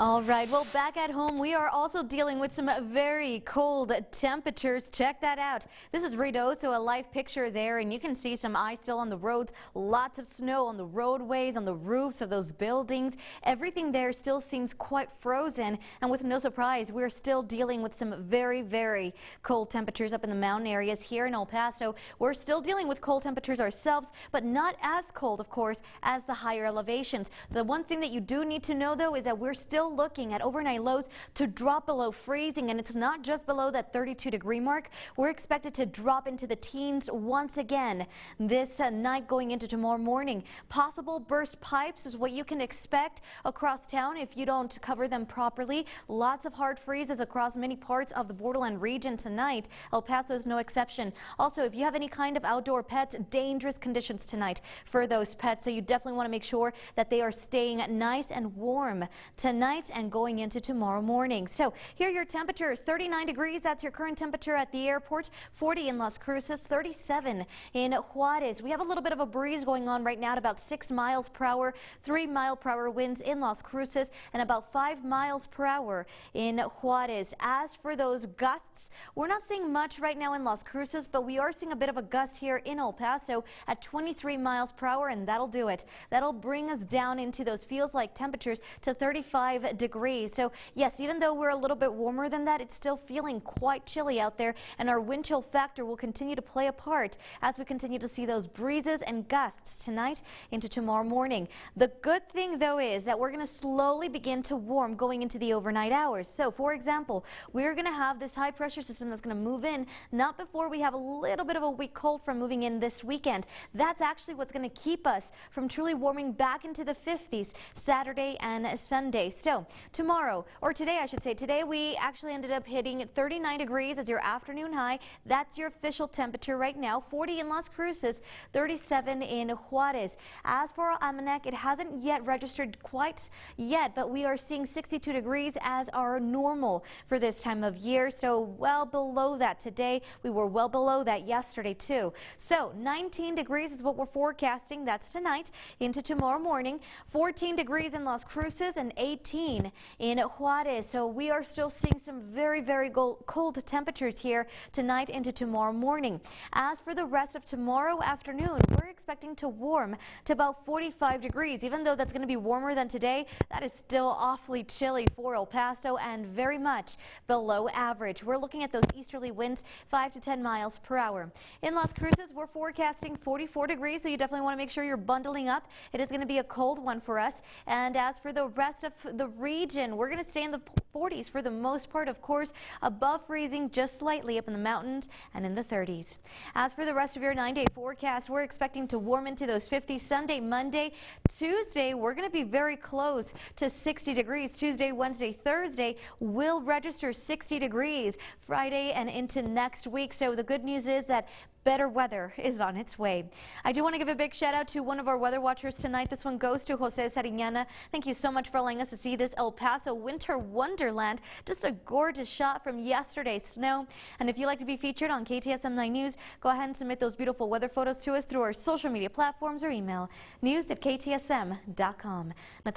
All right, well, back at home, we are also dealing with some very cold temperatures. Check that out. This is Ruidoso, a live picture there, and you can see some ice still on the roads, lots of snow on the roadways, on the roofs of those buildings. Everything there still seems quite frozen, and with no surprise, we're still dealing with some very, very cold temperatures up in the mountain areas here in El Paso. We're still dealing with cold temperatures ourselves, but not as cold, of course, as the higher elevations. The one thing that you do need to know, though, is that we're still looking at overnight lows to drop below freezing, and it's not just below that 32-degree mark. We're expected to drop into the teens once again this night going into tomorrow morning. Possible burst pipes is what you can expect across town if you don't cover them properly. Lots of hard freezes across many parts of the borderland region tonight. El Paso is no exception. Also, if you have any kind of outdoor pets, dangerous conditions tonight for those pets, so you definitely want to make sure that they are staying nice and warm tonight and going into tomorrow morning. So here are your temperatures. 39 degrees, that's your current temperature at the airport. 40 in Las Cruces, 37 in Juarez. We have a little bit of a breeze going on right now at about 6 miles per hour, 3 mile per hour winds in Las Cruces, and about 5 miles per hour in Juarez. As for those gusts, we're not seeing much right now in Las Cruces, but we are seeing a bit of a gust here in El Paso at 23 miles per hour, and that'll do it. That'll bring us down into those feels like temperatures to 35 degrees. So yes, even though we're a little bit warmer than that, it's still feeling quite chilly out there, and our wind chill factor will continue to play a part as we continue to see those breezes and gusts tonight into tomorrow morning. The good thing, though, is that we're going to slowly begin to warm going into the overnight hours. So for example, we're going to have this high pressure system that's going to move in not before we have a little bit of a weak cold from moving in this weekend. That's actually what's going to keep us from truly warming back into the 50s Saturday and Sunday. So tomorrow, or today I should say, today we actually ended up hitting 39 degrees as your afternoon high. That's your official temperature right now. 40 in Las Cruces, 37 in Juarez. As for Amaneq, it hasn't yet registered quite yet, but we are seeing 62 degrees as our normal for this time of year. So well below that today. We were well below that yesterday too. So 19 degrees is what we're forecasting. That's tonight into tomorrow morning. 14 degrees in Las Cruces and 18 in Juarez. So we are still seeing some very, very cold temperatures here tonight into tomorrow morning. As for the rest of tomorrow afternoon, we're expecting to warm to about 45 degrees. Even though that's going to be warmer than today, that is still awfully chilly for El Paso and very much below average. We're looking at those easterly winds 5 to 10 miles per hour. In Las Cruces, we're forecasting 44 degrees, so you definitely want to make sure you're bundling up. It is going to be a cold one for us. And as for the rest of the region, we're going to stay in the 40s for the most part, of course, above freezing just slightly up in the mountains and in the 30s. As for the rest of your 9-day forecast, we're expecting to warm into those 50s Sunday, Monday, Tuesday. We're going to be very close to 60 degrees. Tuesday, Wednesday, Thursday will register 60 degrees. Friday and into next week. So the good news is that better weather is on its way. I do want to give a big shout out to one of our weather watchers tonight. This one goes to Jose Sariñana. Thank you so much for allowing us to see this El Paso winter wonderland. Just a gorgeous shot from yesterday's snow. And if you'd like to be featured on KTSM 9 News, go ahead and submit those beautiful weather photos to us through our social media platforms or email news@ktsm.com.